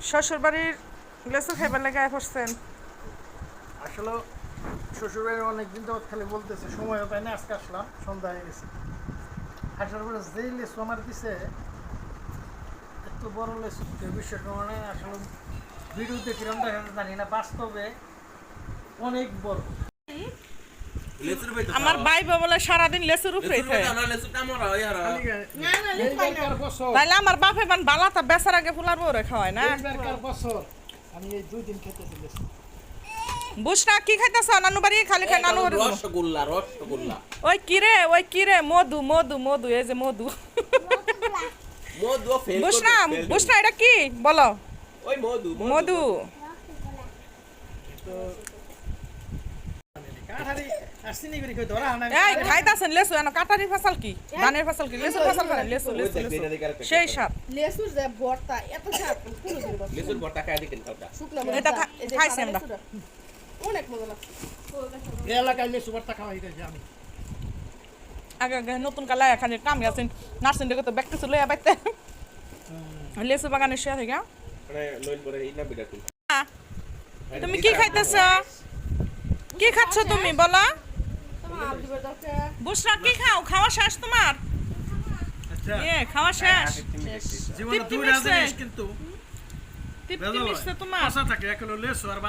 শ্বশুর বাড়ির লেসু খাইবার লাগে পড়ছেন? আসলে শ্বশুরবাড়ির অনেকদিন যাবত খালি বলতেছে, সময়ও পাই না, আজকে আসলাম, সন্ধ্যা হয়ে গেছে। আসার পরে যেই লেসু আমার দিছে, এত বড় লেসু, কেউ বিশ্বাস করে না। আসলে ভিডিওতে কিরম দেখা যায় জানি না, বাস্তবে অনেক বড়। আমার ভাই বলে সারাদিন লেসুর উপরে খায়। তাইলে আমার বাপে বান বালাটা বেচার আগে ফুলার বউরে খাওয়ায় না। বছর আমি এই 2 দিন খেতেছি লেসু। বুঝ না কি খাইতেছ? নানু বাড়ি খালি খাই নানু বাড়ি। রসগোল্লা রসগোল্লা ওই কিরে মধু মধু মধু, এই যে মধু। মধু ফেল বুঝ না এটা কি বলো? ওই মধু মধু। কাঠারি আসিনি করি কই ধরা না। এই খাইতাছেন লেসু? এনো কাটারি ফসল কি ধানের ফসল কি? লেসু ফসল করে লেসু লেসু লেসু সেই সাত লেসুর যে ভর্তা এত স্বাদ পুরো দিল লেসুর ভর্তা খাই দেখেন কালকা শুকনা এটা খাইছি আমরা। অনেক মজা লাগছে। এই এলাকায় লেসু ভর্তা খাওয়াই গেছি আমি। আগে আগে নতুন কালা এখানে কাম গেছেন নার্সিং দেখে তো ব্যাগটা চলে বাইতে লেসু বাগানে শুয়ে থেকে। মানে লইন করে এই না বিটা তুই তুমি কি খাইতেছ? কি খাচ্ছ তুমি বলো? তোমার দিবার দরকার বুসরা কি খাও? খাওয়া শেষ তোমার? আচ্ছা খাওয়া শেষ? জীবনে তৃপ্তি দুইটা মিটছে? জিনিস কিন্তু তৃপ্তি মিটছে তোমার? আশা থাকে, এক হলো লেসু আর